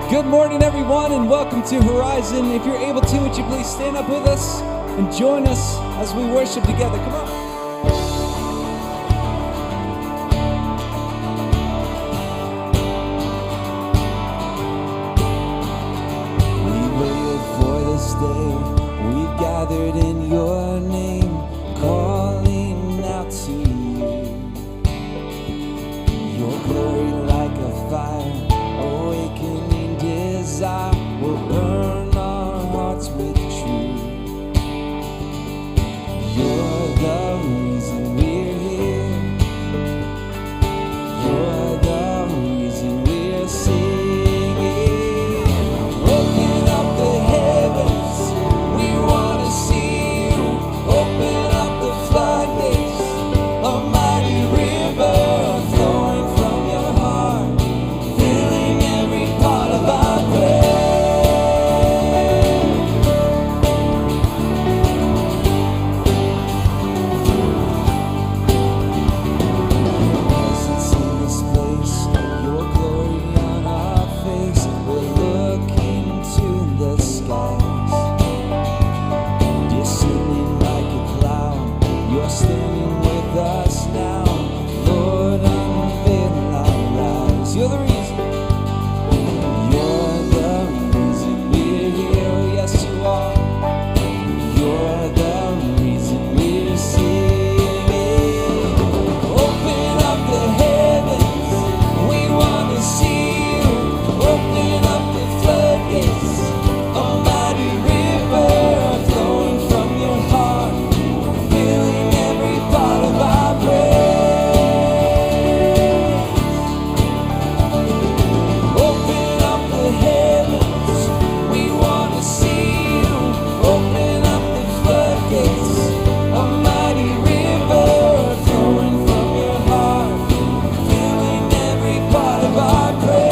Good morning, everyone, and welcome to Horizon. If you're able to, would you please stand up with us and join us as we worship together? Come on. We waited for this day. We've gathered in your name, calling out to you. Your glory like a fire, awakening desire will burn our hearts with truth. You're the reason we're here. You're the reason we're singing. Open up the heavens, we want to see you. Open up the floodgates, a mighty river flowing from your heart, filling every part of our prayer. Presence in this place, your glory on our face. We're looking to the skies, descending like a cloud. You're standing with us now. Lord, unveil our eyes. You're the reason. You're the reason we're here. Yes, you are. You're the reason we're singing. Open up the heavens, we want to see you. Open up the floodgates, a mighty river flowing from your heart, filling every part of our praise. Open up the heavens, we want to see you. Open up the floodgates, a mighty river flowing from your heart, filling every part of our praise.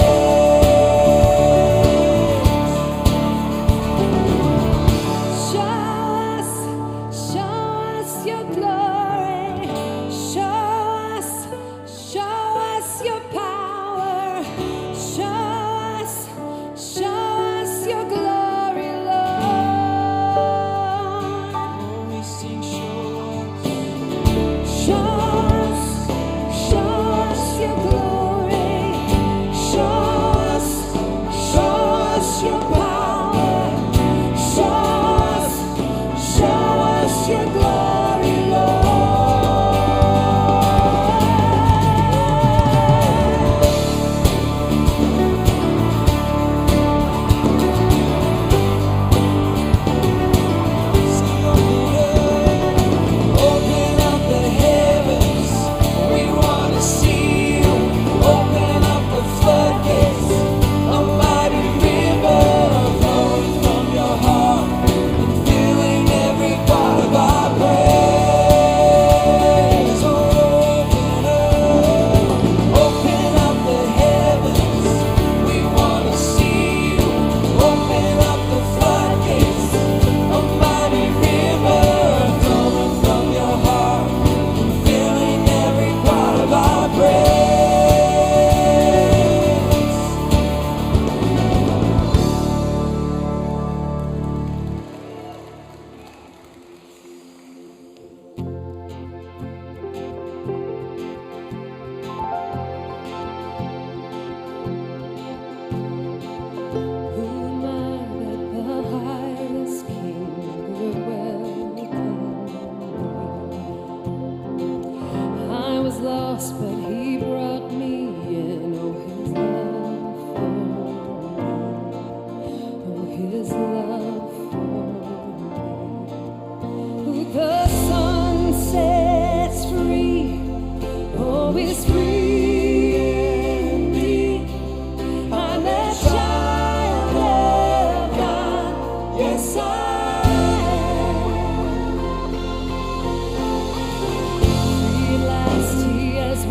Show us your glory. Show us your power. Show us your glory, Lord. We sing, show us your glory. Show us your power. Show us your glory, Lord. Open up the heavens, we want to see you. Open up the floodgates, a mighty river flowing from your heart, and filling every part of our praise. Open up the heavens, we want to see you. Open up the floodgates, a mighty river flowing from your heart, and filling every part of our praise. Who am I that the highest King would welcome me? I was lost, but He brought me in. Oh, His love for me. Oh, His love for me. Who the sun sets free, oh, is free indeed. I'm a child of God, yes I am. Free at last He has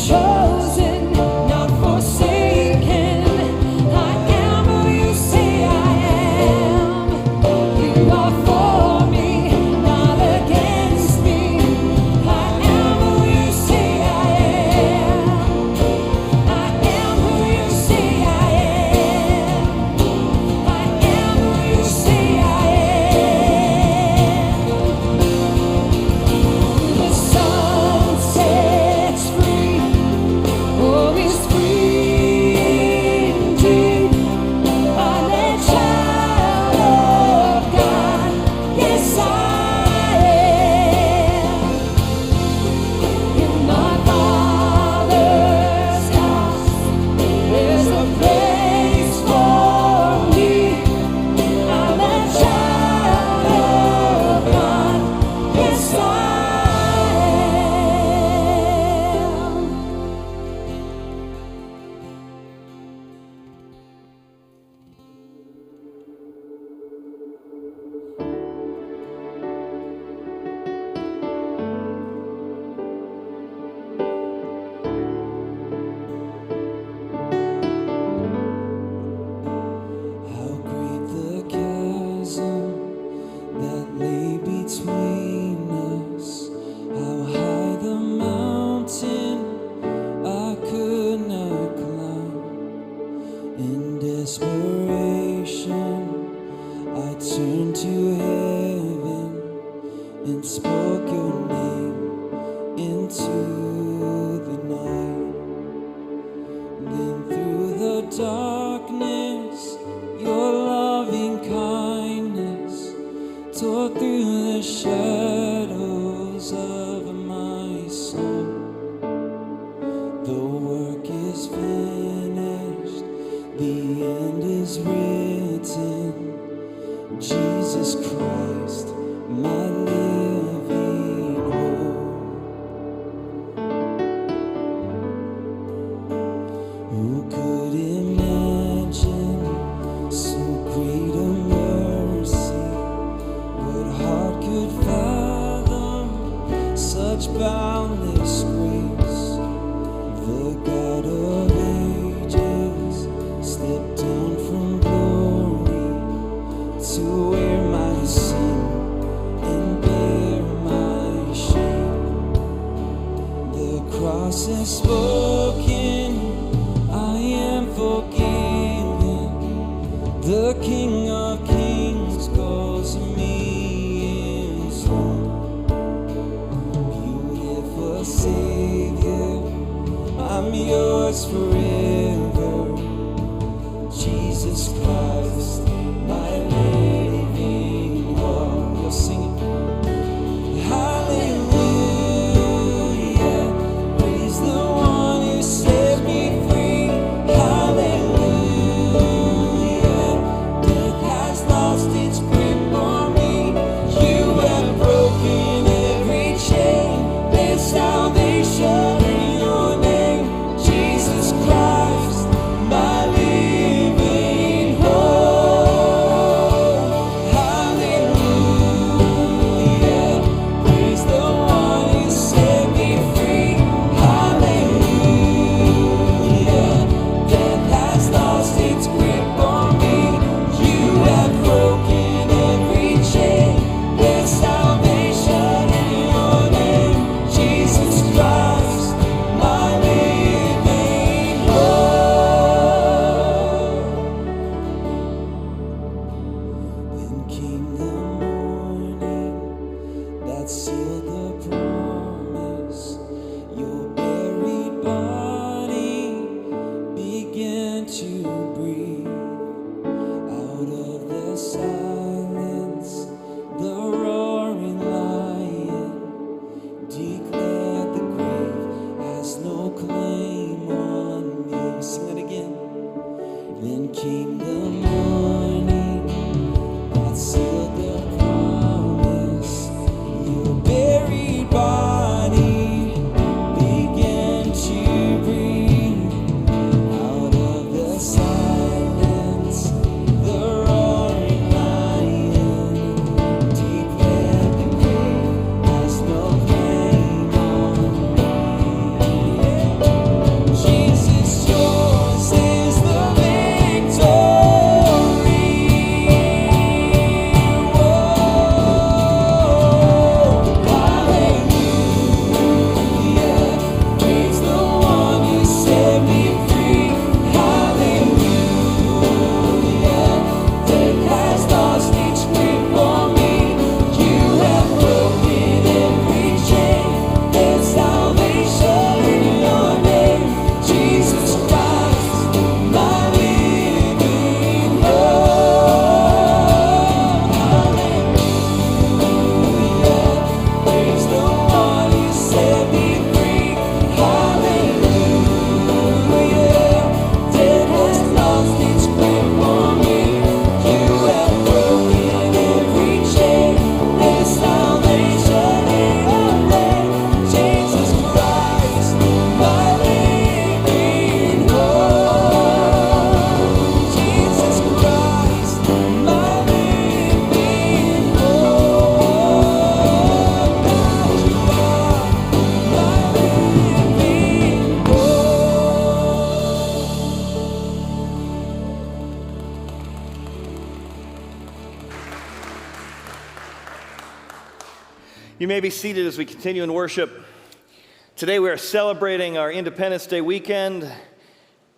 chosen, not forsaken. I am who you say I am. You are for me, not against me. I am who you say I am. I am who you say I am. I am who you say I am. The sun sets free. Oh, he's free indeed. I'm a child of God. Yes, I am. In my Father's house, there's a place for me. I'm a child of God. Yes, I am. How great the chasm that lay between us. How high the mountain I could not climb. In desperation, I turned to heaven and spoke your name into the night. Then through the darkness, your loving kindness tore through the shadows of my soul. The work is finished, the end is written. Jesus Christ, my living hope. Who could imagine so great a mercy? What heart could fathom such boundless grace? The God of ages stepped down from glory to wear my sin and bear my shame. The cross has spoken, I am forgiven. The King of Kings calls me his own. Beautiful Savior, I'm yours forever. Jesus Christ, my living hope. You'll sing it. Hallelujah, praise the one who set me free. Hallelujah, death has lost its grip on me. You have broken every chain. There's salvation in your name, Jesus Christ, my living hope. You may be seated as we continue in worship. Today we are celebrating our Independence Day weekend,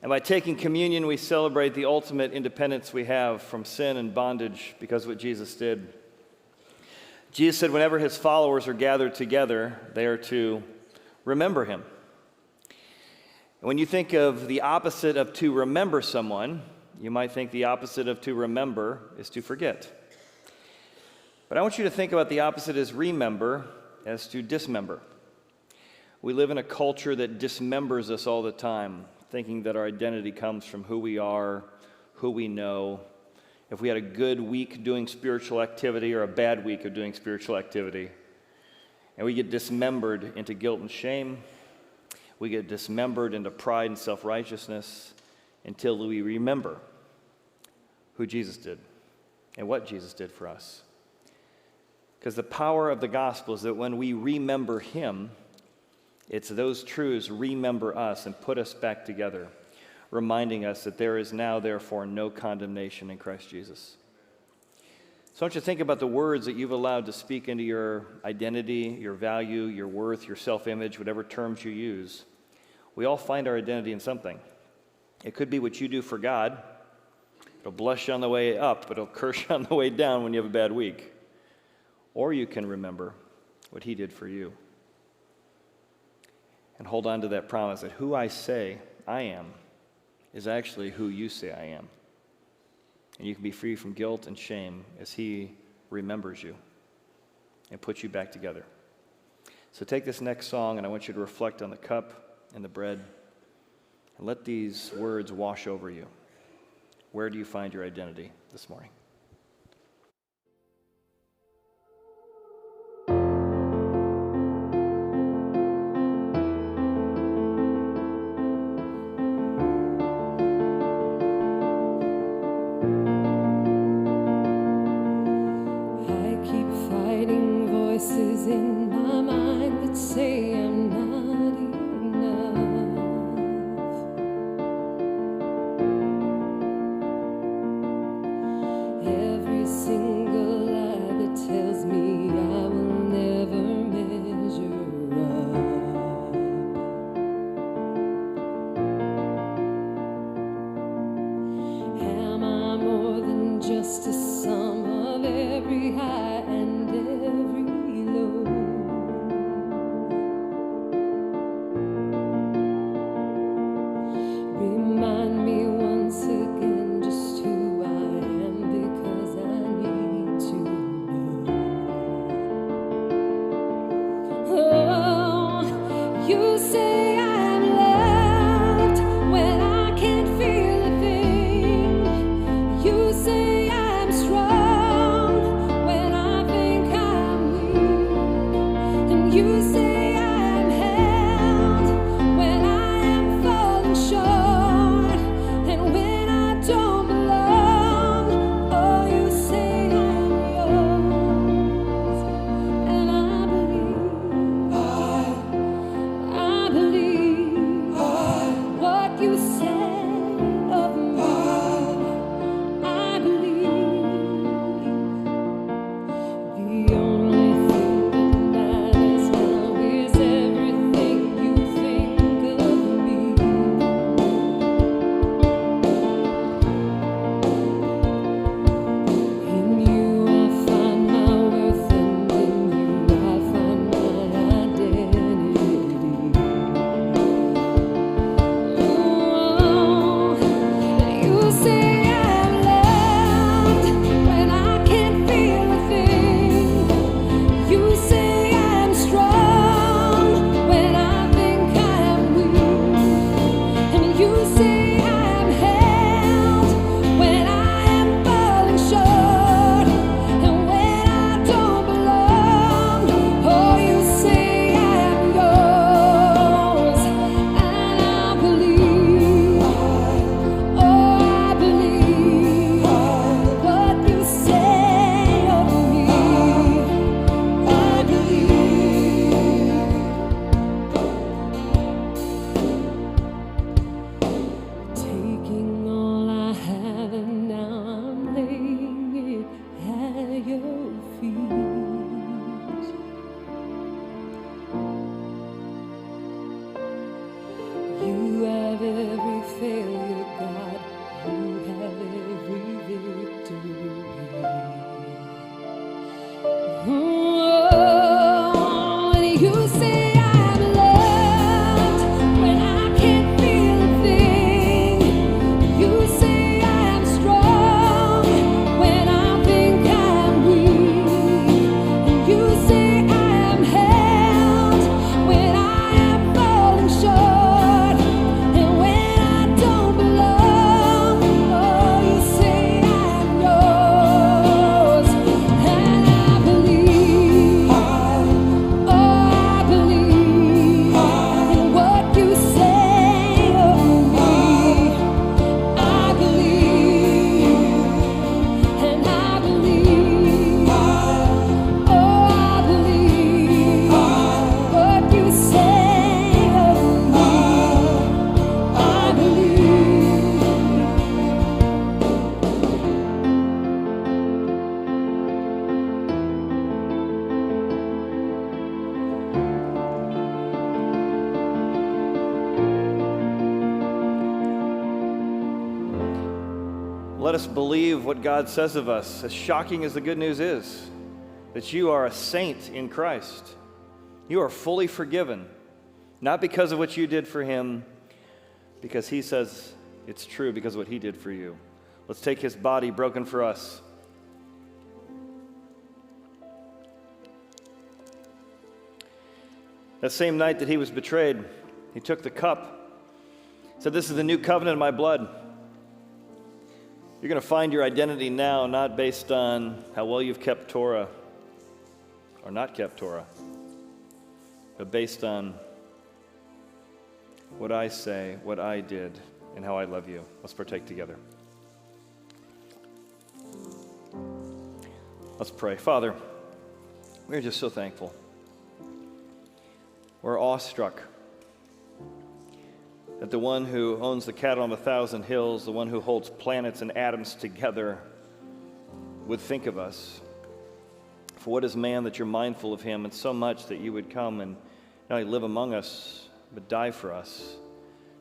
and by taking communion, we celebrate the ultimate independence we have from sin and bondage because of what Jesus did. Jesus said whenever his followers are gathered together, they are to remember him. And when you think of the opposite of to remember someone, you might think the opposite of to remember is to forget. But I want you to think about the opposite as remember as to dismember. We live in a culture that dismembers us all the time, thinking that our identity comes from who we are, who we know. If we had a good week doing spiritual activity or a bad week of doing spiritual activity, and we get dismembered into guilt and shame, we get dismembered into pride and self-righteousness until we remember who Jesus did and what Jesus did for us. Because the power of the gospel is that when we remember him, it's those truths remember us and put us back together, reminding us that there is now, therefore, no condemnation in Christ Jesus. So I want you to think about the words that you've allowed to speak into your identity, your value, your worth, your self-image, whatever terms you use. We all find our identity in something. It could be what you do for God. It'll bless you on the way up, but it'll curse you on the way down when you have a bad week. Or you can remember what he did for you and hold on to that promise that who I say I am is actually who you say I am. And you can be free from guilt and shame as he remembers you and puts you back together. So take this next song, and I want you to reflect on the cup and the bread, and let these words wash over you. Where do you find your identity this morning? In my mind that say I'm not enough, every failure, God. You have every victory. Oh, and you say I'm loved when I can't feel a thing. You say I am strong when I think I'm weak. And you say I am held when I am falling short. And when I don't belong, oh, you say I'm yours. And I believe, oh, I believe in what you say of me. I believe, and I believe, oh, I believe what you say of me. I believe. Let us believe what God says of us, as shocking as the good news is, that you are a saint in Christ. You are fully forgiven, not because of what you did for him, because he says it's true because of what he did for you. Let's take his body broken for us. That same night that he was betrayed, he took the cup, said, "This is the new covenant in my blood." You're going to find your identity now not based on how well you've kept Torah or not kept Torah, but based on what I say, what I did, and how I love you. Let's partake together. Let's pray. Father, we're just so thankful. We're awestruck that the one who owns the cattle on 1,000 hills, the one who holds planets and atoms together, would think of us. For what is man that you're mindful of him, and so much that you would come and not only live among us, but die for us,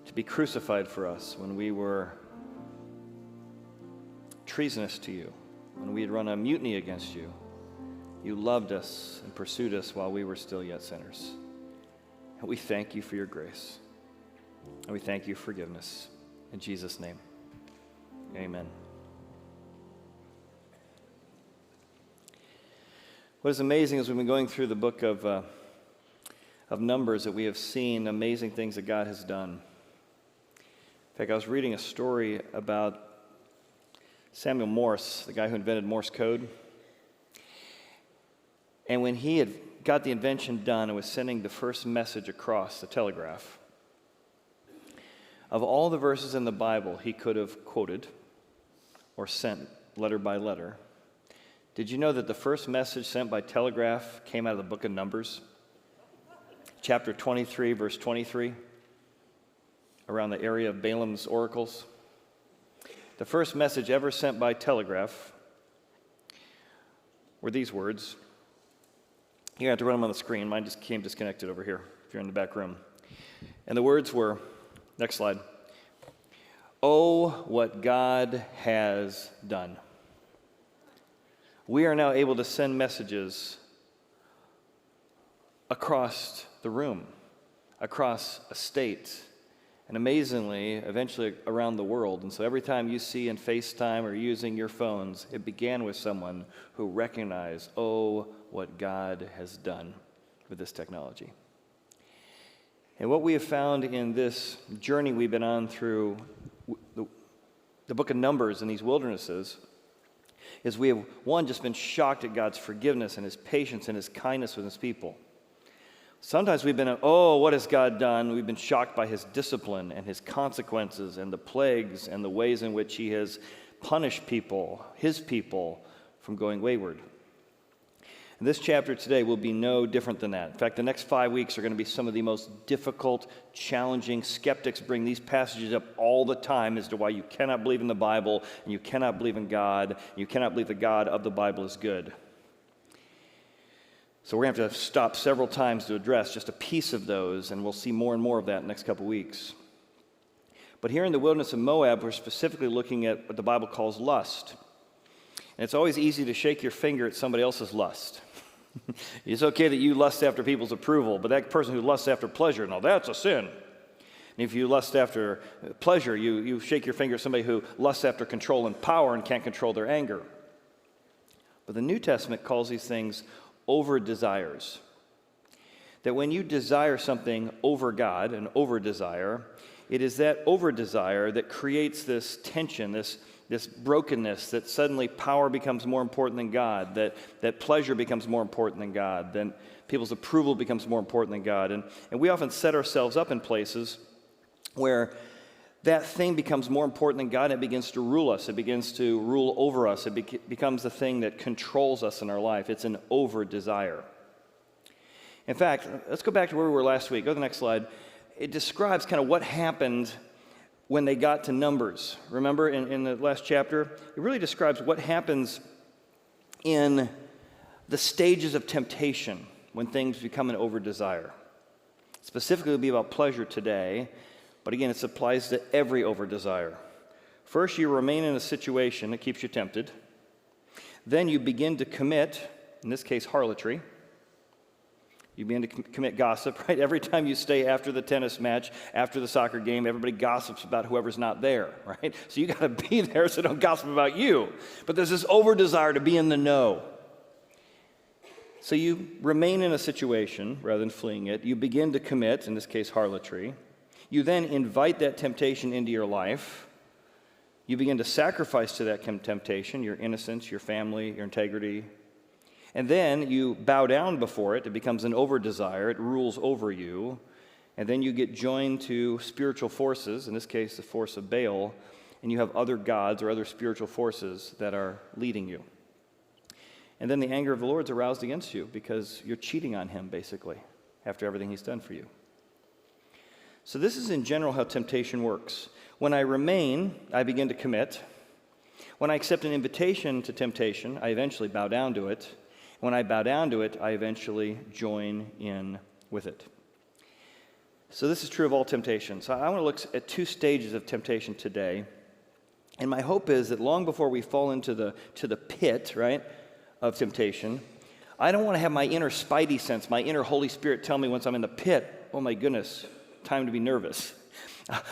to be crucified for us when we were treasonous to you, when we had run a mutiny against you. You loved us and pursued us while we were still yet sinners. And we thank you for your grace. And we thank you for forgiveness. In Jesus' name, amen. What is amazing is we've been going through the book of Numbers, that we have seen amazing things that God has done. In fact, I was reading a story about Samuel Morse, the guy who invented Morse code. And when he had got the invention done and was sending the first message across the telegraph, of all the verses in the Bible he could have quoted or sent letter by letter, did you know that the first message sent by telegraph came out of the book of Numbers? Chapter 23, verse 23, around the area of Balaam's oracles. The first message ever sent by telegraph were these words. You have to run them on the screen. Mine just came disconnected over here if you're in the back room. And the words were, next slide, "Oh, what God has done." We are now able to send messages across the room, across a state, and amazingly, eventually around the world. And so every time you see in FaceTime or using your phones, it began with someone who recognized, oh, what God has done with this technology. And what we have found in this journey we've been on through the book of Numbers in these wildernesses is we have, one, just been shocked at God's forgiveness and his patience and his kindness with his people. Sometimes we've been, oh, what has God done? We've been shocked by his discipline and his consequences and the plagues and the ways in which he has punished people, his people, from going wayward. And this chapter today will be no different than that. In fact, the next 5 weeks are going to be some of the most difficult, challenging. Skeptics bring these passages up all the time as to why you cannot believe in the Bible and you cannot believe in God. And you cannot believe the God of the Bible is good. So we're going to have to stop several times to address just a piece of those, and we'll see more and more of that in the next couple weeks. But here in the wilderness of Moab, we're specifically looking at what the Bible calls lust. And it's always easy to shake your finger at somebody else's lust. It's okay that you lust after people's approval, but that person who lusts after pleasure, now that's a sin. And if you lust after pleasure, you shake your finger at somebody who lusts after control and power and can't control their anger. But the New Testament calls these things over-desires. That when you desire something over God, an over-desire, it is that over-desire that creates this tension, this brokenness, that suddenly power becomes more important than God, that pleasure becomes more important than God, then people's approval becomes more important than God. And we often set ourselves up in places where that thing becomes more important than God, and it begins to rule us. It begins to rule over us. It becomes the thing that controls us in our life. It's an over-desire. In fact, let's go back to where we were last week. Go to the next slide. It describes kind of what happened when they got to Numbers. Remember in the last chapter? It really describes what happens in the stages of temptation when things become an over-desire. Specifically, it'll be about pleasure today, but again, it applies to every over-desire. First, you remain in a situation that keeps you tempted. Then you begin to commit, in this case, harlotry. You begin to commit gossip, right? Every time you stay after the tennis match, after the soccer game, everybody gossips about whoever's not there, right? So you got to be there so don't gossip about you. But there's this over-desire to be in the know. So you remain in a situation rather than fleeing it. You begin to commit, in this case, harlotry. You then invite that temptation into your life. You begin to sacrifice to that temptation, your innocence, your family, your integrity. And then you bow down before it. It becomes an over-desire. It rules over you. And then you get joined to spiritual forces, in this case, the force of Baal, and you have other gods or other spiritual forces that are leading you. And then the anger of the Lord is aroused against you because you're cheating on him, basically, after everything he's done for you. So this is in general how temptation works. When I remain, I begin to commit. When I accept an invitation to temptation, I eventually bow down to it. When I bow down to it, I eventually join in with it. So this is true of all temptations. I want to look at two stages of temptation today. And my hope is that long before we fall into the pit, right, of temptation, I don't want to have my inner spidey sense, my inner Holy Spirit tell me once I'm in the pit, oh my goodness, time to be nervous.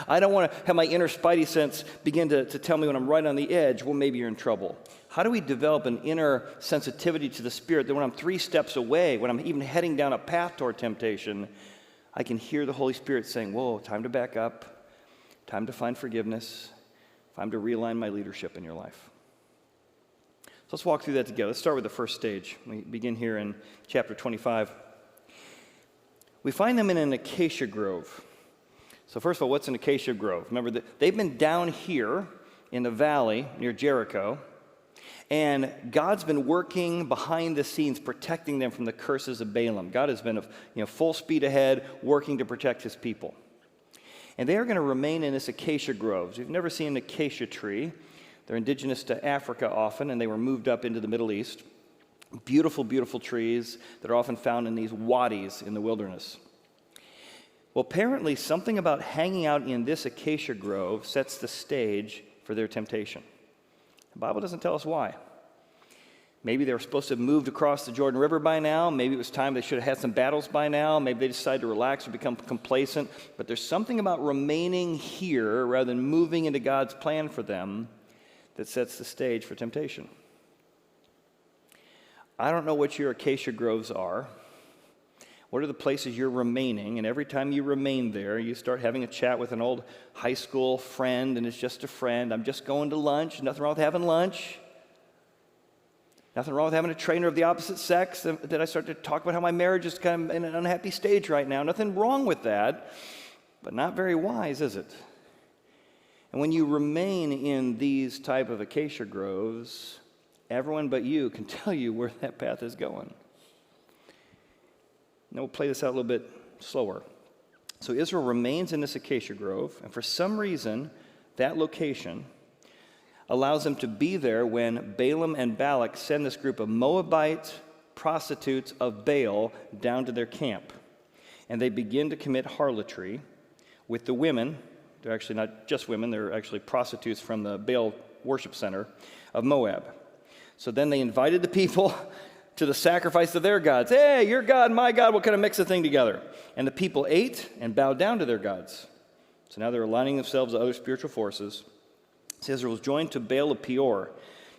I don't want to have my inner spidey sense begin to tell me when I'm right on the edge, well, maybe you're in trouble. How do we develop an inner sensitivity to the Spirit that when I'm 3 steps away, when I'm even heading down a path toward temptation, I can hear the Holy Spirit saying, whoa, time to back up, time to find forgiveness, time to realign my leadership in your life. So let's walk through that together. Let's start with the first stage. We begin here in chapter 25. We find them in an acacia grove. So first of all, what's an acacia grove? Remember that they've been down here in the valley near Jericho, and God's been working behind the scenes, protecting them from the curses of Balaam. God has been full speed ahead, working to protect his people. And they are going to remain in this acacia grove. You've never seen an acacia tree. They're indigenous to Africa often, and they were moved up into the Middle East. Beautiful, beautiful trees that are often found in these wadis in the wilderness. Well, apparently something about hanging out in this acacia grove sets the stage for their temptation. The Bible doesn't tell us why. Maybe they were supposed to have moved across the Jordan River by now. Maybe it was time they should have had some battles by now. Maybe they decided to relax or become complacent. But there's something about remaining here rather than moving into God's plan for them that sets the stage for temptation. I don't know what your acacia groves are. What are the places you're remaining? And every time you remain there, you start having a chat with an old high school friend, and it's just a friend. I'm just going to lunch. Nothing wrong with having lunch. Nothing wrong with having a trainer of the opposite sex that I start to talk about how my marriage is kind of in an unhappy stage right now. Nothing wrong with that, but not very wise, is it? And when you remain in these type of acacia groves, everyone but you can tell you where that path is going. Now we'll play this out a little bit slower. So Israel remains in this acacia grove, and for some reason, that location allows them to be there when Balaam and Balak send this group of Moabite prostitutes of Baal down to their camp. And they begin to commit harlotry with the women, They're actually not just women, they're actually prostitutes from the Baal worship center of Moab. So then they invited the people to the sacrifice of their gods. Hey, your God, my God, we'll kind of mix the thing together. And the people ate and bowed down to their gods. So now they're aligning themselves to other spiritual forces. It says Israel was joined to Baal of Peor.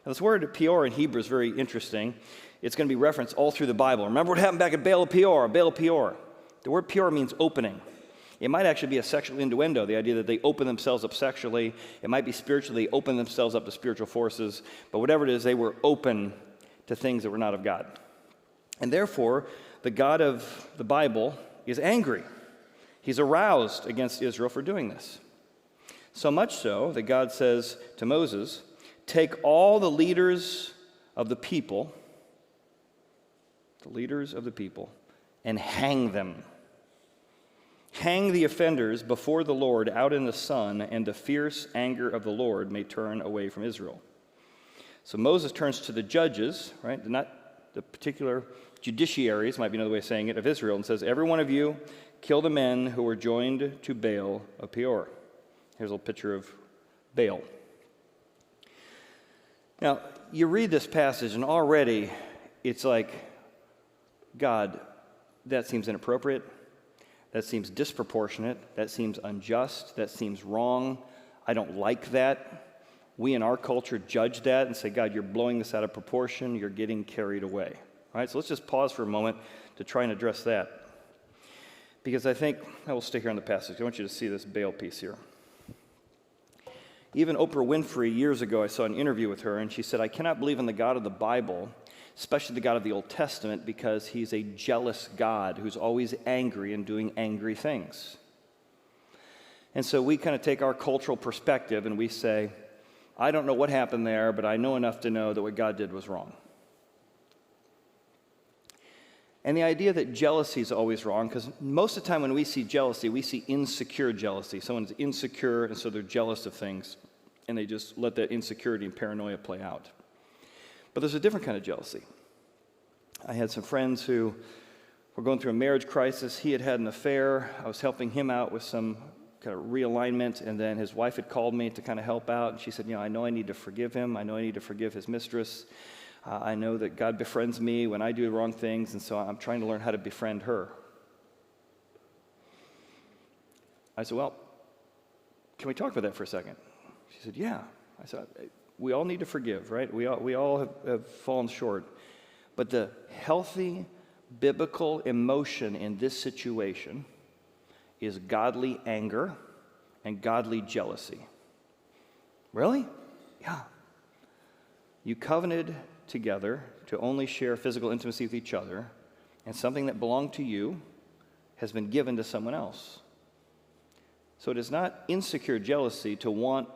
Now this word Peor in Hebrew is very interesting. It's going to be referenced all through the Bible. Remember what happened back at Baal of Peor, Baal of Peor. The word Peor means opening. It might actually be a sexual innuendo, the idea that they open themselves up sexually. It might be spiritually, they open themselves up to spiritual forces. But whatever it is, they were open to things that were not of God. And therefore, the God of the Bible is angry. He's aroused against Israel for doing this. So much so that God says to Moses, take all the leaders of the people, and hang them. Hang the offenders before the Lord out in the sun, and the fierce anger of the Lord may turn away from Israel. So Moses turns to the judges, right? Not the particular judiciaries, might be another way of saying it, of Israel, and says, every one of you kill the men who were joined to Baal of Peor. Here's a little picture of Baal. Now, you read this passage, and already it's like, God, that seems inappropriate. That seems disproportionate. That seems unjust. That seems wrong. I don't like that. We in our culture judge that and say, God, you're blowing this out of proportion. You're getting carried away. All right, so let's just pause for a moment to try and address that. Because I think, I will stay here on the passage. I want you to see this Baal piece here. Even Oprah Winfrey, years ago, I saw an interview with her, and she said, I cannot believe in the God of the Bible, especially the God of the Old Testament, because he's a jealous God who's always angry and doing angry things. And so we kind of take our cultural perspective and we say, I don't know what happened there, but I know enough to know that what God did was wrong. And the idea that jealousy is always wrong, because most of the time when we see jealousy, we see insecure jealousy. Someone's insecure, and so they're jealous of things, and they just let that insecurity and paranoia play out. But there's a different kind of jealousy. I had some friends who were going through a marriage crisis. He had had an affair. I was helping him out with some kind of realignment, and then his wife had called me to kind of help out, and she said, I know I need to forgive him. I know I need to forgive his mistress. I know that God befriends me when I do wrong things, and so I'm trying to learn how to befriend her. I said, well, can we talk about that for a second? She said, yeah. I said, we all need to forgive, right? We all have fallen short. But the healthy, biblical emotion in this situation is godly anger and godly jealousy. Really? Yeah. You covenanted together to only share physical intimacy with each other, and something that belonged to you has been given to someone else. So it is not insecure jealousy to want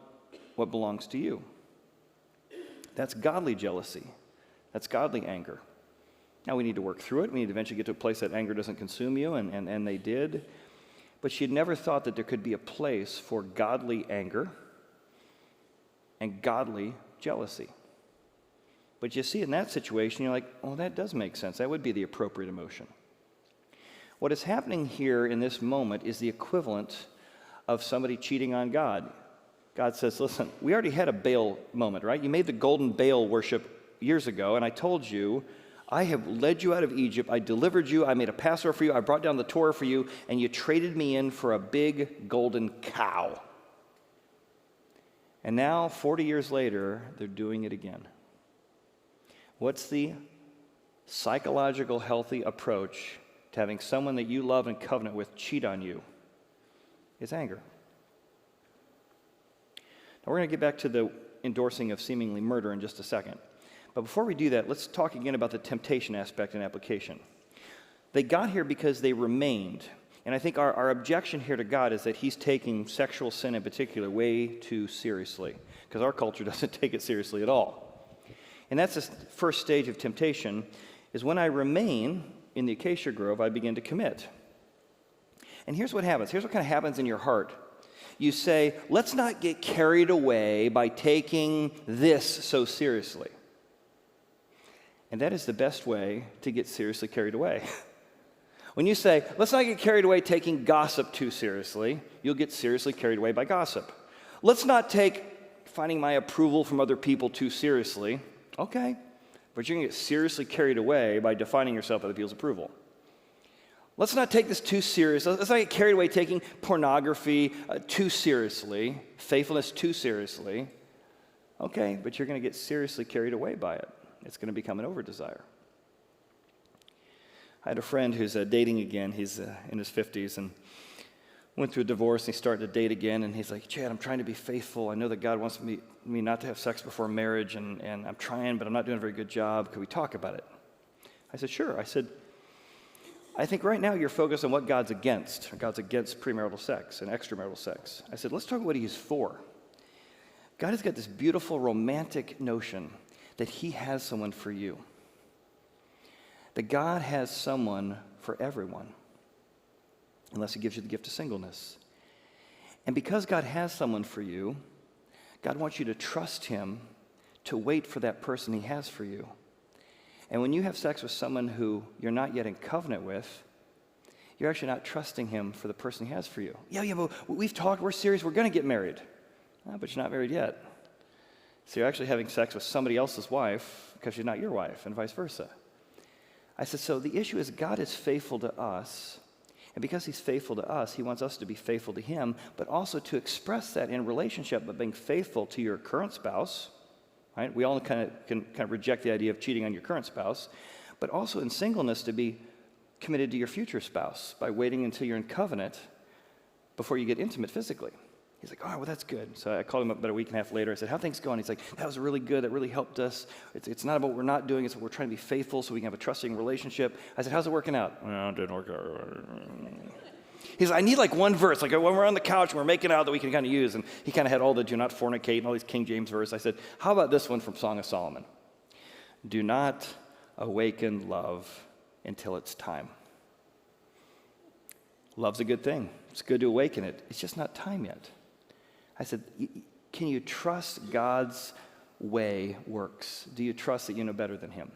what belongs to you. That's godly jealousy. That's godly anger. Now we need to work through it. We need to eventually get to a place that anger doesn't consume you, and they did. But she had never thought that there could be a place for godly anger and godly jealousy. But you see in that situation, you're like, oh, that does make sense. That would be the appropriate emotion. What is happening here in this moment is the equivalent of somebody cheating on God. God says, listen, we already had a Baal moment, right? You made the golden Baal worship years ago, and I told you, I have led you out of Egypt. I delivered you. I made a Passover for you. I brought down the Torah for you, and you traded me in for a big golden cow. And now, 40 years later, they're doing it again. What's the psychological, healthy approach to having someone that you love and covenant with cheat on you? It's anger. Now, we're going to get back to the endorsing of seemingly murder in just a second. But before we do that, let's talk again about the temptation aspect and application. They got here because they remained. And I think our objection here to God is that he's taking sexual sin in particular way too seriously, because our culture doesn't take it seriously at all. And that's the first stage of temptation, is when I remain in the acacia grove, I begin to commit. And here's what happens. Here's what kind of happens in your heart. You say, let's not get carried away by taking this so seriously. And that is the best way to get seriously carried away. When you say, let's not get carried away taking gossip too seriously, you'll get seriously carried away by gossip. Let's not take finding my approval from other people too seriously. Okay, but you're going to get seriously carried away by defining yourself by other people's approval. Let's not take this too seriously. Let's not get carried away taking pornography too seriously, faithfulness too seriously. Okay, but you're going to get seriously carried away by it. It's going to become an over-desire. I had a friend who's dating again. He's in his 50s and went through a divorce, and he started to date again, and he's like, Chad, I'm trying to be faithful. I know that God wants me not to have sex before marriage, and I'm trying, but I'm not doing a very good job. Could we talk about it? I said, sure. I said, I think right now you're focused on what God's against. God's against premarital sex and extramarital sex. I said, let's talk about what he's for. God has got this beautiful romantic notion that he has someone for you. That God has someone for everyone, unless he gives you the gift of singleness. And because God has someone for you, God wants you to trust him to wait for that person he has for you. And when you have sex with someone who you're not yet in covenant with, you're actually not trusting him for the person he has for you. Yeah, but we've talked, we're serious, we're going to get married. But you're not married yet. So you're actually having sex with somebody else's wife because she's not your wife, and vice versa. I said, so the issue is God is faithful to us, and because he's faithful to us, he wants us to be faithful to him, but also to express that in relationship by being faithful to your current spouse, right? We all can reject the idea of cheating on your current spouse, but also in singleness to be committed to your future spouse by waiting until you're in covenant before you get intimate physically. He's like, oh, well, that's good. So I called him up about a week and a half later. I said, how are things going? He's like, that was really good. That really helped us. It's not about what we're not doing. It's what we're trying to be faithful so we can have a trusting relationship. I said, how's it working out? Well, it didn't work out. He's like, I need like one verse, like when we're on the couch and we're making out that we can kind of use. And he kind of had all the do not fornicate and all these King James verses. I said, how about this one from Song of Solomon? Do not awaken love until it's time. Love's a good thing. It's good to awaken it. It's just not time yet. I said, can you trust God's way works? Do you trust that you know better than him?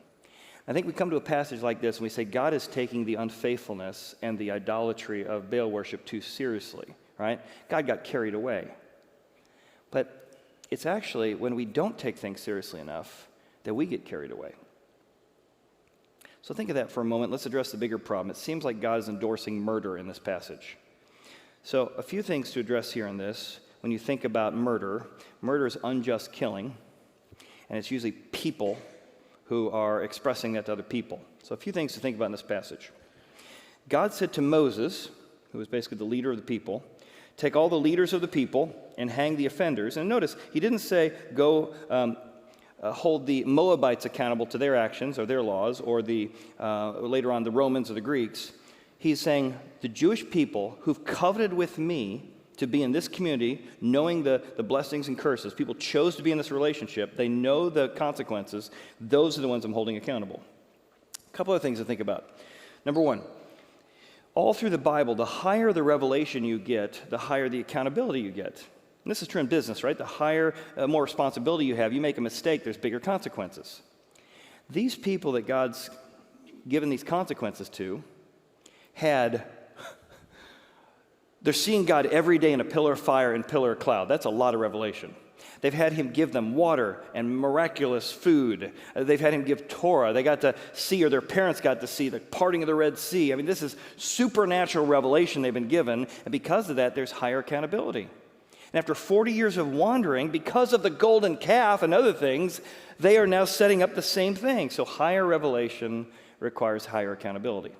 I think we come to a passage like this and we say God is taking the unfaithfulness and the idolatry of Baal worship too seriously, right? God got carried away. But it's actually when we don't take things seriously enough that we get carried away. So think of that for a moment. Let's address the bigger problem. It seems like God is endorsing murder in this passage. So a few things to address here in this. When you think about murder, murder is unjust killing, and it's usually people who are expressing that to other people. So a few things to think about in this passage. God said to Moses, who was basically the leader of the people, take all the leaders of the people and hang the offenders. And notice, he didn't say go hold the Moabites accountable to their actions or their laws, or later on the Romans or the Greeks. He's saying the Jewish people who've covenanted with me to be in this community, knowing the blessings and curses. People chose to be in this relationship. They know the consequences. Those are the ones I'm holding accountable. A couple of things to think about. Number one, all through the Bible, the higher the revelation you get, the higher the accountability you get. And this is true in business, right? The higher, more responsibility you have, you make a mistake, there's bigger consequences. These people that God's given these consequences to they're seeing God every day in a pillar of fire and pillar of cloud. That's a lot of revelation. They've had him give them water and miraculous food. They've had him give Torah. They got to see, or their parents got to see, the parting of the Red Sea. I mean, this is supernatural revelation they've been given, and because of that, there's higher accountability. And after 40 years of wandering, because of the golden calf and other things, they are now setting up the same thing. So higher revelation requires higher accountability.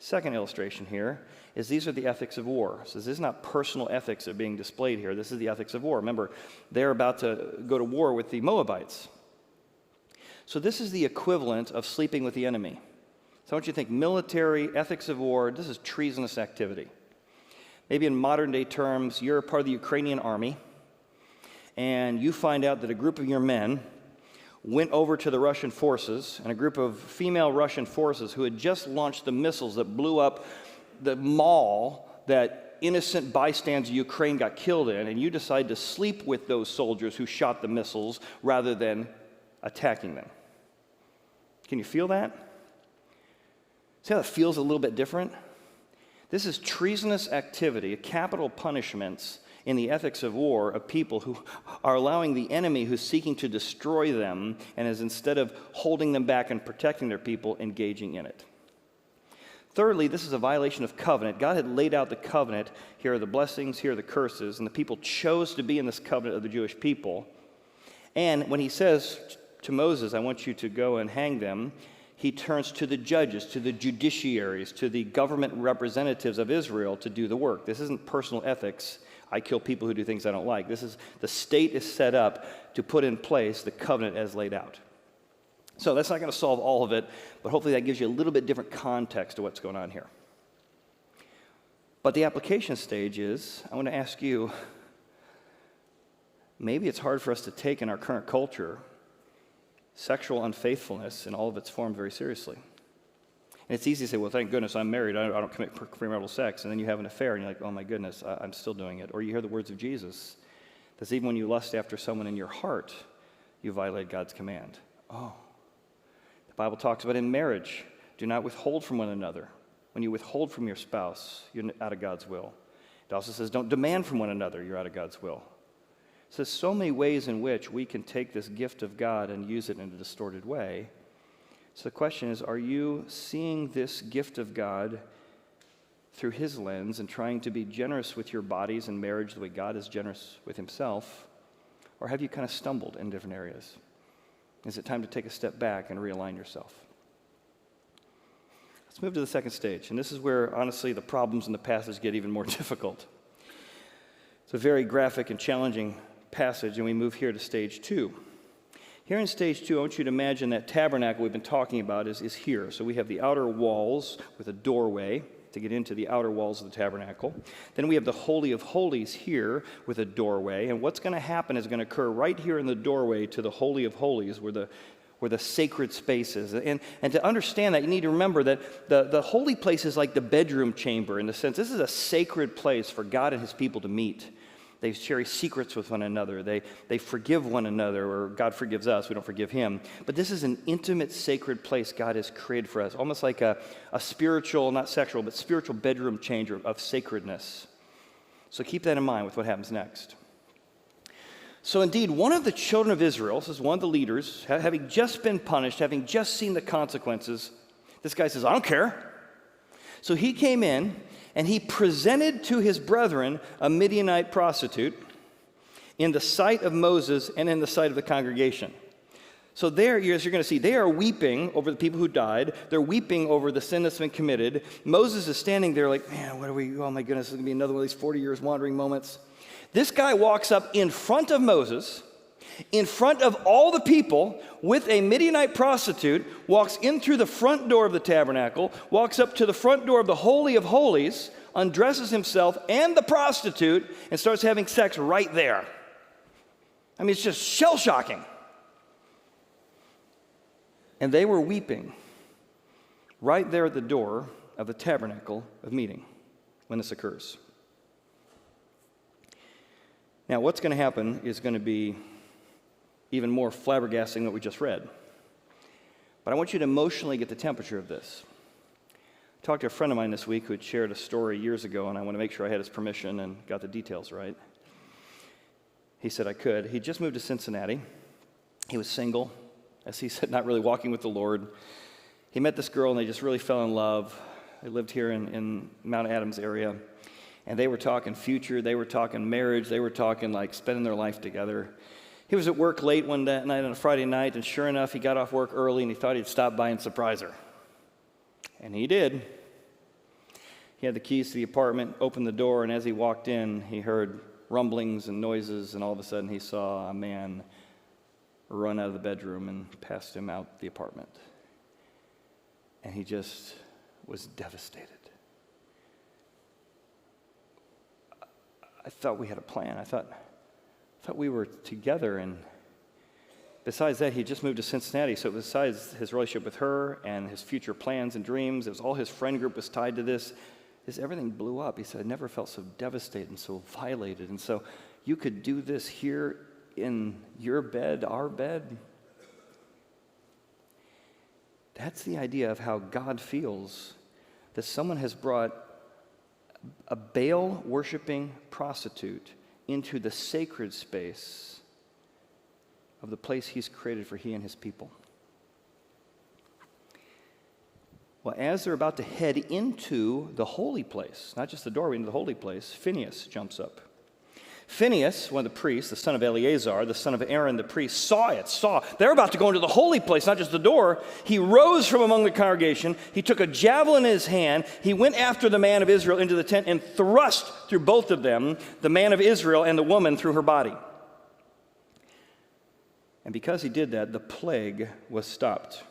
Second illustration here is these are the ethics of war. So this is not personal ethics that are being displayed here. This is the ethics of war. Remember, they're about to go to war with the Moabites. So this is the equivalent of sleeping with the enemy. So I want you to think military, ethics of war, this is treasonous activity. Maybe in modern day terms, you're a part of the Ukrainian army, and you find out that a group of your men went over to the Russian forces, and a group of female Russian forces who had just launched the missiles that blew up the mall that innocent bystanders of Ukraine got killed in, and you decide to sleep with those soldiers who shot the missiles rather than attacking them. Can you feel that? See how it feels a little bit different? This is treasonous activity, capital punishments in the ethics of war of people who are allowing the enemy who's seeking to destroy them and is, instead of holding them back and protecting their people, engaging in it. Thirdly, this is a violation of covenant. God had laid out the covenant. Here are the blessings, here are the curses, and the people chose to be in this covenant of the Jewish people. And when he says to Moses, I want you to go and hang them, he turns to the judges, to the judiciaries, to the government representatives of Israel to do the work. This isn't personal ethics. I kill people who do things I don't like. This is, the state is set up to put in place the covenant as laid out. So that's not going to solve all of it, but hopefully that gives you a little bit different context to what's going on here. But the application stage is, I want to ask you, maybe it's hard for us to take in our current culture sexual unfaithfulness in all of its forms very seriously. And it's easy to say, well, thank goodness I'm married, I don't commit premarital sex, and then you have an affair, and you're like, oh my goodness, I'm still doing it. Or you hear the words of Jesus, that even when you lust after someone in your heart, you violate God's command. Oh. The Bible talks about in marriage, do not withhold from one another. When you withhold from your spouse, you're out of God's will. It also says don't demand from one another, you're out of God's will. It says so many ways in which we can take this gift of God and use it in a distorted way. So the question is, are you seeing this gift of God through his lens and trying to be generous with your bodies and marriage the way God is generous with himself? Or have you kind of stumbled in different areas? Is it time to take a step back and realign yourself? Let's move to the second stage. And this is where, honestly, the problems in the passage get even more difficult. It's a very graphic and challenging passage, and we move here to stage 2. Here in stage 2, I want you to imagine that tabernacle we've been talking about is here. So we have the outer walls with a doorway to get into the outer walls of the tabernacle. Then we have the Holy of Holies here with a doorway. And what's going to happen is going to occur right here in the doorway to the Holy of Holies where the sacred space is. And to understand that, you need to remember that the holy place is like the bedroom chamber in the sense this is a sacred place for God and his people to meet. They share secrets with one another. They forgive one another, or God forgives us. We don't forgive him. But this is an intimate, sacred place God has created for us, almost like a spiritual, not sexual, but spiritual bedroom changer of sacredness. So keep that in mind with what happens next. So indeed, one of the children of Israel, this is one of the leaders, having just been punished, having just seen the consequences, this guy says, I don't care. So he came in, and he presented to his brethren a Midianite prostitute in the sight of Moses and in the sight of the congregation. So there, as you're going to see, they are weeping over the people who died. They're weeping over the sin that's been committed. Moses is standing there like, man, what are we, oh my goodness, this is going to be another one of these 40 years wandering moments. This guy walks up in front of Moses, in front of all the people, with a Midianite prostitute, walks in through the front door of the tabernacle, walks up to the front door of the Holy of Holies, undresses himself and the prostitute, and starts having sex right there. I mean, it's just shell-shocking. And they were weeping right there at the door of the tabernacle of meeting when this occurs. Now, what's going to happen is going to be even more flabbergasting than what we just read. But I want you to emotionally get the temperature of this. I talked to a friend of mine this week who had shared a story years ago, and I want to make sure I had his permission and got the details right. He said I could. He just moved to Cincinnati. He was single, as he said, not really walking with the Lord. He met this girl, and they just really fell in love. They lived here in Mount Adams area, and they were talking future, they were talking marriage, they were talking like spending their life together. He was at work late one night on a Friday night, and sure enough, he got off work early, and he thought he'd stop by and surprise her. And he did. He had the keys to the apartment, opened the door, and as he walked in, he heard rumblings and noises, and all of a sudden he saw a man run out of the bedroom and passed him out the apartment. And he just was devastated. I thought we had a plan. I thought we were together, and besides that, he just moved to Cincinnati, so besides his relationship with her and his future plans and dreams, it was all his friend group was tied to this. Everything blew up. He said, I never felt so devastated and so violated, and so you could do this here in your bed, our bed. That's the idea of how God feels, that someone has brought a Baal-worshiping prostitute into the sacred space of the place he's created for he and his people. Well, as they're about to head into the holy place, not just the doorway into the holy place, Phinehas jumps up. Phinehas, one of the priests, the son of Eleazar, the son of Aaron the priest, saw they're about to go into the holy place, not just the door. He rose from among the congregation. He took a javelin in his hand. He went after the man of Israel into the tent and thrust through both of them, the man of Israel and the woman, through her body. And because he did that, the plague was stopped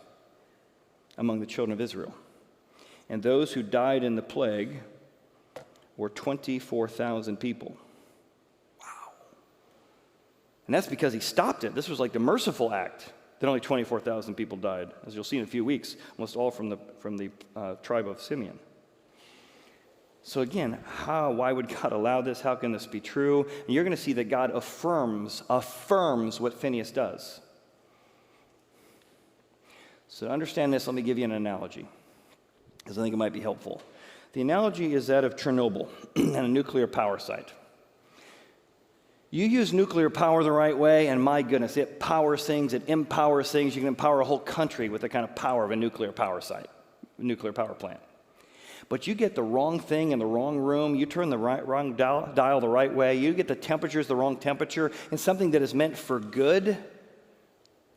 among the children of Israel. And those who died in the plague were 24,000 people. And that's because he stopped it. This was like the merciful act that only 24,000 people died, as you'll see in a few weeks, almost all from the tribe of Simeon. So again, why would God allow this? How can this be true? And you're going to see that God affirms what Phinehas does. So to understand this, let me give you an analogy, because I think it might be helpful. The analogy is that of Chernobyl and a nuclear power site. You use nuclear power the right way, and my goodness, it powers things, it empowers things. You can empower a whole country with the kind of power of a nuclear power site, a nuclear power plant. But you get the wrong thing in the wrong room, you turn the wrong dial the right way, you get the temperatures the wrong temperature, and something that is meant for good,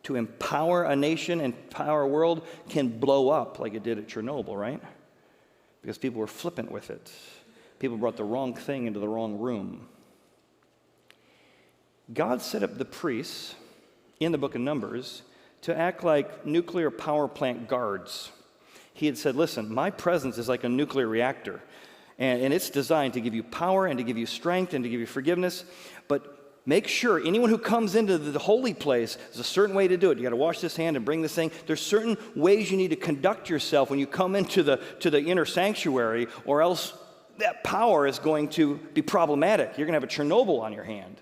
to empower a nation and empower a world, can blow up like it did at Chernobyl, right? Because people were flippant with it. People brought the wrong thing into the wrong room. God set up the priests in the book of Numbers to act like nuclear power plant guards. He had said, listen, my presence is like a nuclear reactor, and it's designed to give you power and to give you strength and to give you forgiveness, but make sure anyone who comes into the holy place, there's a certain way to do it. You got to wash this hand and bring this thing. There's certain ways you need to conduct yourself when you come into the inner sanctuary, or else that power is going to be problematic. You're going to have a Chernobyl on your hand.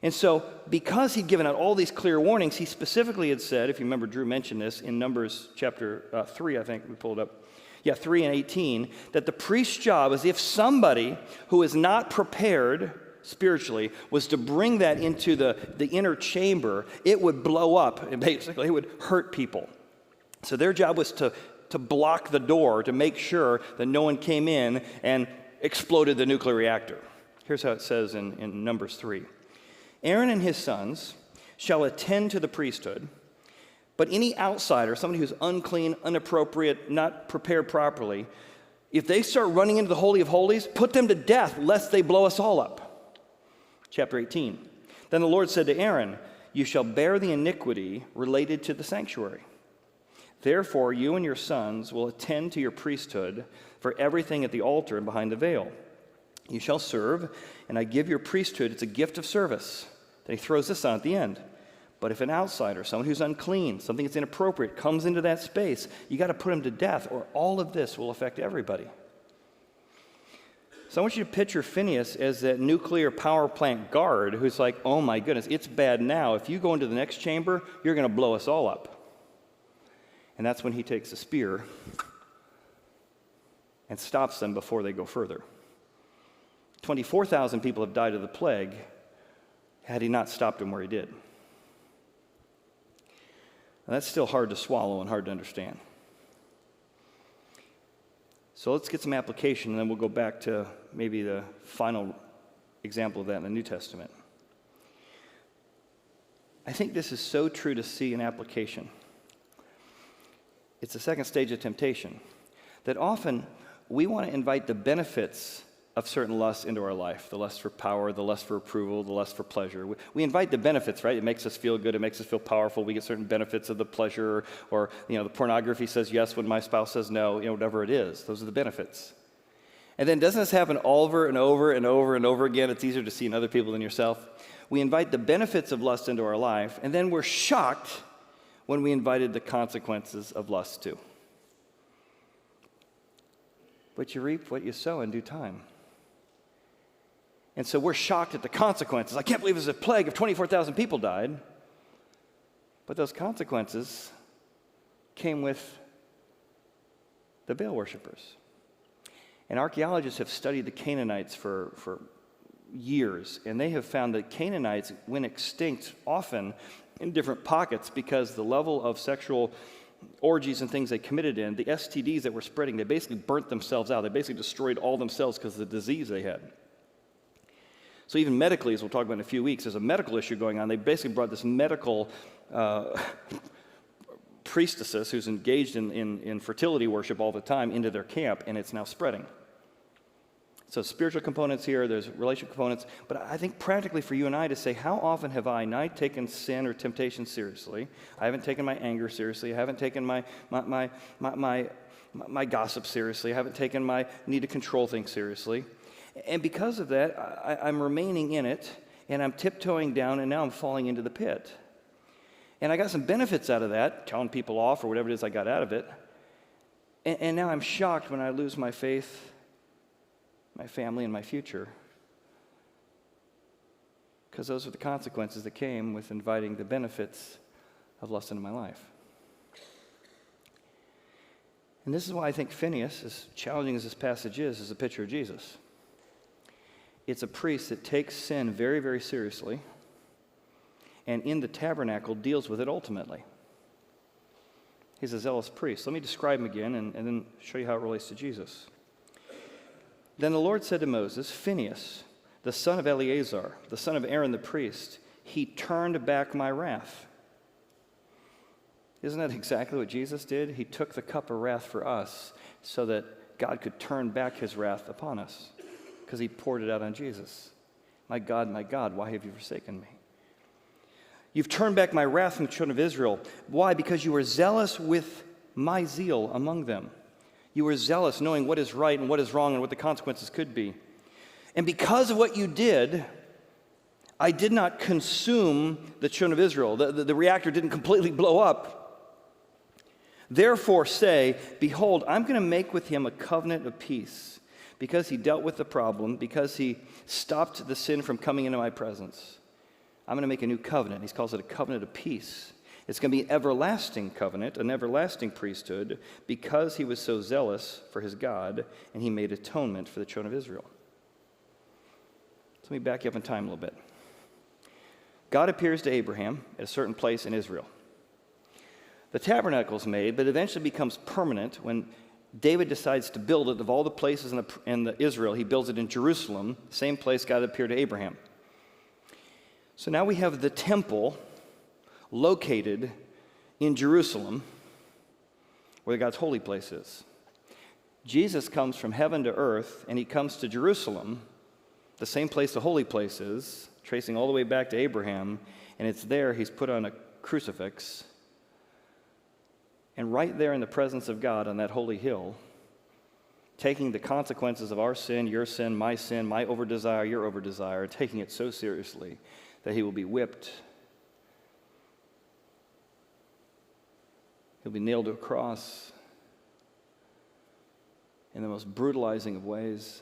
And so, because he'd given out all these clear warnings, he specifically had said, if you remember, Drew mentioned this in Numbers chapter 3, I think we pulled up. 3 and 18, that the priest's job is, if somebody who is not prepared spiritually was to bring that into the inner chamber, it would blow up, and basically it would hurt people. So their job was to block the door, to make sure that no one came in and exploded the nuclear reactor. Here's how it says in Numbers 3. Aaron and his sons shall attend to the priesthood, but any outsider, somebody who's unclean, inappropriate, not prepared properly, if they start running into the Holy of Holies, put them to death, lest they blow us all up. Chapter 18. Then the Lord said to Aaron, you shall bear the iniquity related to the sanctuary. Therefore, you and your sons will attend to your priesthood for everything at the altar and behind the veil. You shall serve, and I give your priesthood, it's a gift of service. Then he throws this on at the end. But if an outsider, someone who's unclean, something that's inappropriate, comes into that space, you got to put him to death, or all of this will affect everybody. So I want you to picture Phinehas as that nuclear power plant guard who's like, oh my goodness, it's bad now. If you go into the next chamber, you're going to blow us all up. And that's when he takes a spear and stops them before they go further. 24,000 people have died of the plague had he not stopped him where he did. And that's still hard to swallow and hard to understand. So let's get some application, and then we'll go back to maybe the final example of that in the New Testament. I think this is so true to see in application. It's the second stage of temptation, that often we want to invite the benefits of certain lusts into our life, the lust for power, the lust for approval, the lust for pleasure. We invite the benefits, right? It makes us feel good. It makes us feel powerful. We get certain benefits of the pleasure, or the pornography says yes when my spouse says no, whatever it is. Those are the benefits. And then doesn't this happen over and over and over and over again? It's easier to see in other people than yourself. We invite the benefits of lust into our life, and then we're shocked when we invited the consequences of lust too. But you reap what you sow in due time. And so we're shocked at the consequences. I can't believe there's a plague of 24,000 people died. But those consequences came with the Baal worshipers. And archaeologists have studied the Canaanites for years, and they have found that Canaanites went extinct often in different pockets because the level of sexual orgies and things they committed in, the STDs that were spreading, they basically burnt themselves out. They basically destroyed all themselves because of the disease they had. So even medically, as we'll talk about in a few weeks, there's a medical issue going on. They basically brought this medical priestesses who's engaged in fertility worship all the time into their camp, and it's now spreading. So spiritual components here, there's relational components, but I think practically for you and I to say, how often have I not taken sin or temptation seriously? I haven't taken my anger seriously. I haven't taken my gossip seriously. I haven't taken my need to control things seriously. And because of that, I'm remaining in it, and I'm tiptoeing down, and now I'm falling into the pit. And I got some benefits out of that, telling people off or whatever it is I got out of it. And now I'm shocked when I lose my faith, my family, and my future. Because those are the consequences that came with inviting the benefits of lust into my life. And this is why I think Phineas, as challenging as this passage is a picture of Jesus. It's a priest that takes sin very, very seriously, and in the tabernacle deals with it ultimately. He's a zealous priest. Let me describe him again and then show you how it relates to Jesus. Then the Lord said to Moses, Phinehas, the son of Eleazar, the son of Aaron the priest, he turned back my wrath. Isn't that exactly what Jesus did? He took the cup of wrath for us so that God could turn back his wrath upon us because he poured it out on Jesus. My God, why have you forsaken me? You've turned back my wrath from the children of Israel. Why? Because you were zealous with my zeal among them. You were zealous, knowing what is right and what is wrong and what the consequences could be. And because of what you did, I did not consume the children of Israel. The reactor didn't completely blow up. Therefore say, behold, I'm going to make with him a covenant of peace, because he dealt with the problem, because he stopped the sin from coming into my presence. I'm going to make a new covenant. He calls it a covenant of peace. It's going to be an everlasting covenant, an everlasting priesthood, because he was so zealous for his God, and he made atonement for the children of Israel. So let me back you up in time a little bit. God appears to Abraham at a certain place in Israel. The tabernacle is made, but eventually becomes permanent when David decides to build it. Of all the places in Israel, he builds it in Jerusalem, same place God appeared to Abraham. So now we have the temple located in Jerusalem, where God's holy place is. Jesus comes from heaven to earth, and he comes to Jerusalem, the same place the holy place is, tracing all the way back to Abraham, and it's there he's put on a crucifix. And right there in the presence of God on that holy hill, taking the consequences of our sin, my over-desire, your over-desire, taking it so seriously that he will be whipped. He'll be nailed to a cross in the most brutalizing of ways.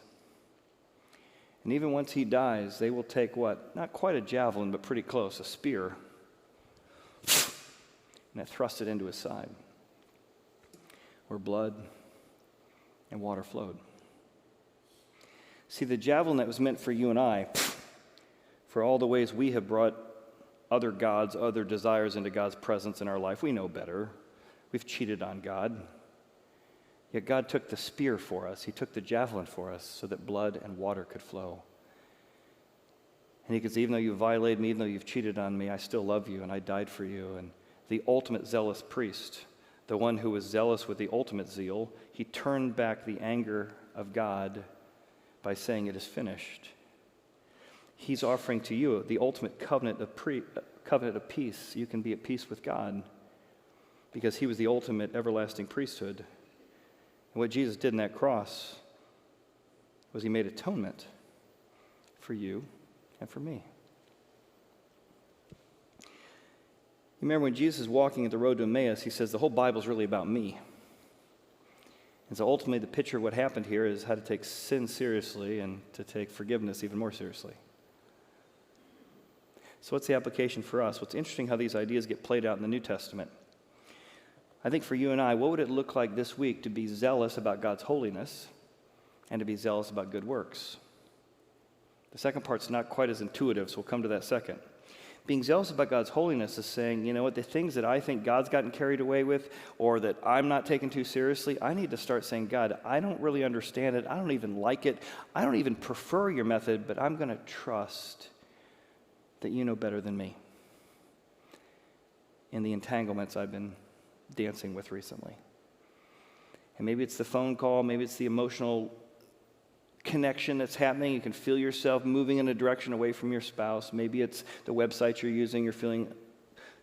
And even once he dies, they will take what? Not quite a javelin, but pretty close, a spear, and they thrust it into his side, where blood and water flowed. See, the javelin that was meant for you and I, for all the ways we have brought other gods, other desires into God's presence in our life, we know better. We've cheated on God. Yet God took the spear for us. He took the javelin for us so that blood and water could flow. And he could say, even though you violated me, even though you've cheated on me, I still love you and I died for you. And the ultimate zealous priest, the one who was zealous with the ultimate zeal, he turned back the anger of God by saying it is finished. He's offering to you the ultimate covenant of peace. You can be at peace with God because he was the ultimate everlasting priesthood. And what Jesus did in that cross was he made atonement for you and for me. You remember when Jesus is walking at the road to Emmaus, he says the whole Bible is really about me. And so ultimately the picture of what happened here is how to take sin seriously and to take forgiveness even more seriously. So what's the application for us? What's interesting how these ideas get played out in the New Testament. I think for you and I, what would it look like this week to be zealous about God's holiness and to be zealous about good works? The second part's not quite as intuitive, so we'll come to that second. Being zealous about God's holiness is saying, you know what, the things that I think God's gotten carried away with or that I'm not taking too seriously, I need to start saying, God, I don't really understand it. I don't even like it. I don't even prefer your method, but I'm going to trust that you know better than me in the entanglements I've been dancing with recently. And maybe it's the phone call, maybe it's the emotional connection that's happening. You can feel yourself moving in a direction away from your spouse. Maybe it's the website you're using. You're feeling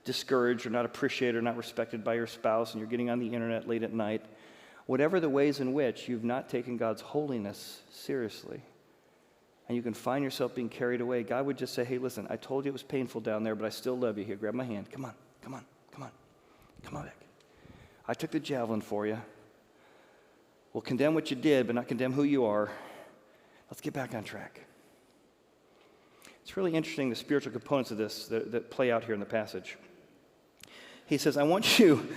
discouraged or not appreciated or not respected by your spouse, and you're getting on the internet late at night. Whatever the ways in which you've not taken God's holiness seriously, and you can find yourself being carried away, God would just say, hey, listen, I told you it was painful down there, but I still love you. Here, grab my hand. Come on, come on, come on. Come on back. I took the javelin for you. We'll condemn what you did, but not condemn who you are. Let's get back on track. It's really interesting, the spiritual components of this that play out here in the passage. He says, I want you,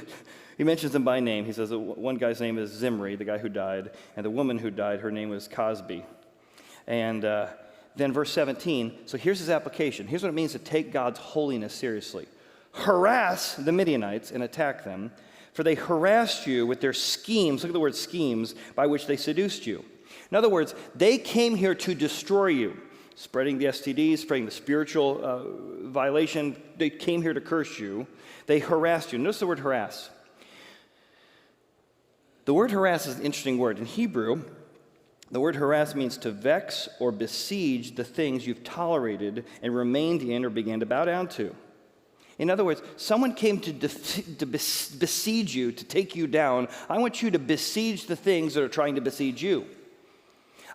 he mentions them by name. He says that one guy's name is Zimri, the guy who died, and the woman who died, her name was Cosby. And then verse 17, so here's his application. Here's what it means to take God's holiness seriously. Harass the Midianites and attack them, for they harassed you with their schemes. Look at the word schemes, by which they seduced you. In other words, they came here to destroy you, spreading the STDs, spreading the spiritual violation. They came here to curse you. They harassed you. Notice the word harass. The word harass is an interesting word. In Hebrew, the word harass means to vex or besiege the things you've tolerated and remained in or began to bow down to. In other words, someone came to besiege you, to take you down. I want you to besiege the things that are trying to besiege you.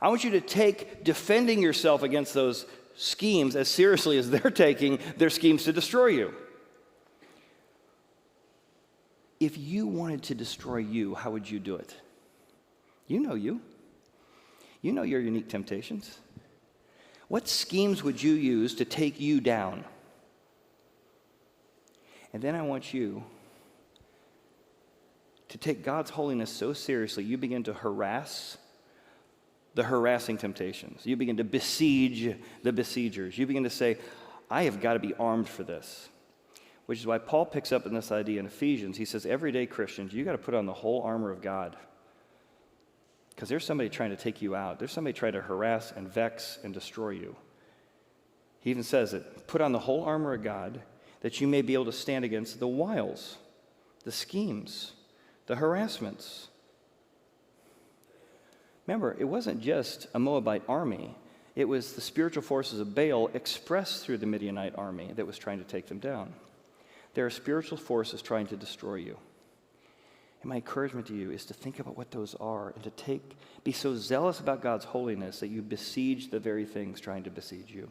I want you to take defending yourself against those schemes as seriously as they're taking their schemes to destroy you. If you wanted to destroy you, how would you do it? You know you. You know your unique temptations. What schemes would you use to take you down? And then I want you to take God's holiness so seriously, you begin to harass the harassing temptations. You begin to besiege the besiegers. You begin to say, I have got to be armed for this. Which is why Paul picks up in this idea in Ephesians. He says, everyday Christians, you got to put on the whole armor of God. Because there's somebody trying to take you out. There's somebody trying to harass and vex and destroy you. He even says it, put on the whole armor of God that you may be able to stand against the wiles, the schemes, the harassments. Remember, it wasn't just a Moabite army. It was the spiritual forces of Baal expressed through the Midianite army that was trying to take them down. There are spiritual forces trying to destroy you. And my encouragement to you is to think about what those are and to be so zealous about God's holiness that you besiege the very things trying to besiege you.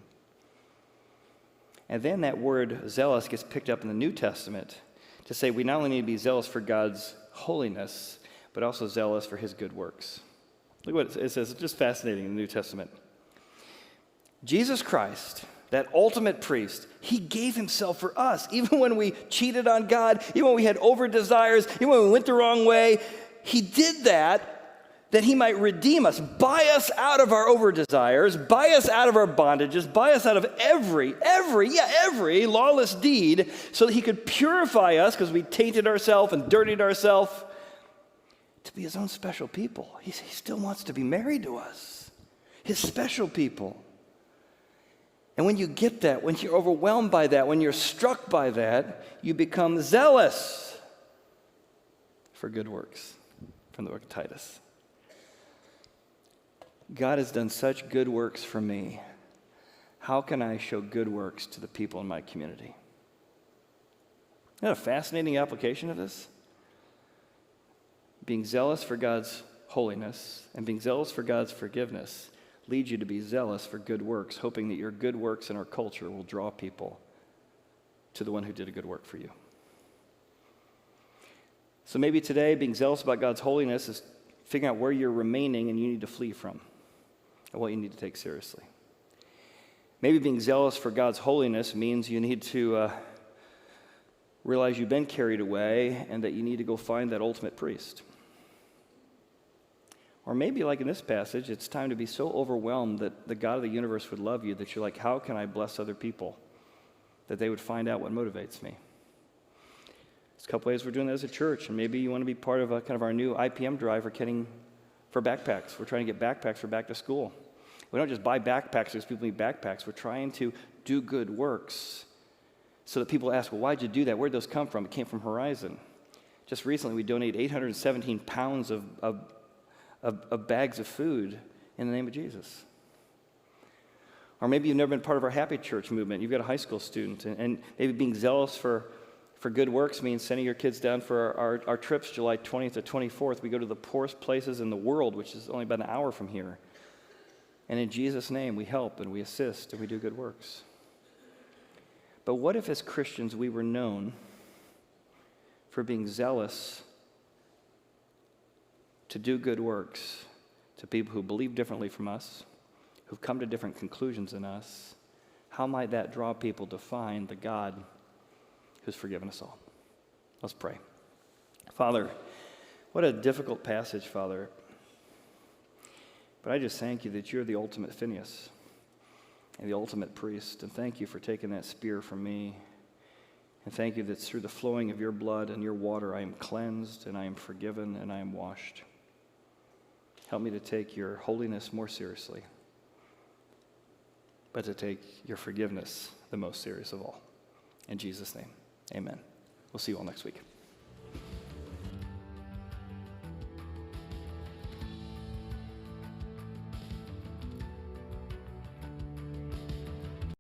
And then that word zealous gets picked up in the New Testament to say we not only need to be zealous for God's holiness, but also zealous for his good works. Look what it says. It's just fascinating in the New Testament. Jesus Christ, that ultimate priest, he gave himself for us. Even when we cheated on God, even when we had over-desires, even when we went the wrong way, he did that he might redeem us, buy us out of our over-desires, buy us out of our bondages, buy us out of every lawless deed, so that he could purify us because we tainted ourselves and dirtied ourselves to be his own special people. He still wants to be married to us, his special people. And when you get that, when you're overwhelmed by that, when you're struck by that, you become zealous for good works, from the book of Titus. God has done such good works for me. How can I show good works to the people in my community? Isn't that a fascinating application of this? Being zealous for God's holiness and being zealous for God's forgiveness leads you to be zealous for good works, hoping that your good works in our culture will draw people to the one who did a good work for you. So maybe today, being zealous about God's holiness is figuring out where you're remaining and you need to flee from, and what you need to take seriously. Maybe being zealous for God's holiness means you need to realize you've been carried away and that you need to go find that ultimate priest. Or maybe, like in this passage, it's time to be so overwhelmed that the God of the universe would love you that you're like, how can I bless other people? That they would find out what motivates me. There's a couple ways we're doing that as a church, and maybe you want to be part of a kind of our new IPM drive for backpacks. We're trying to get backpacks for back to school. We don't just buy backpacks because people need backpacks. We're trying to do good works so that people ask, well, why'd you do that? Where'd those come from? It came from Horizon. Just recently, we donated 817 pounds of bags of food in the name of Jesus. Or maybe you've never been part of our Happy Church movement. You've got a high school student, and maybe being zealous for good works means sending your kids down for our trips July 20th to 24th. We go to the poorest places in the world, which is only about an hour from here. And in Jesus' name, we help and we assist and we do good works. But what if as Christians we were known for being zealous to do good works to people who believe differently from us, who've come to different conclusions than us? How might that draw people to find the God who's forgiven us all? Let's pray. Father, what a difficult passage, Father. But I just thank you that you're the ultimate Phineas and the ultimate priest. And thank you for taking that spear from me. And thank you that through the flowing of your blood and your water, I am cleansed and I am forgiven and I am washed. Help me to take your holiness more seriously, but to take your forgiveness the most serious of all. In Jesus' name, amen. We'll see you all next week.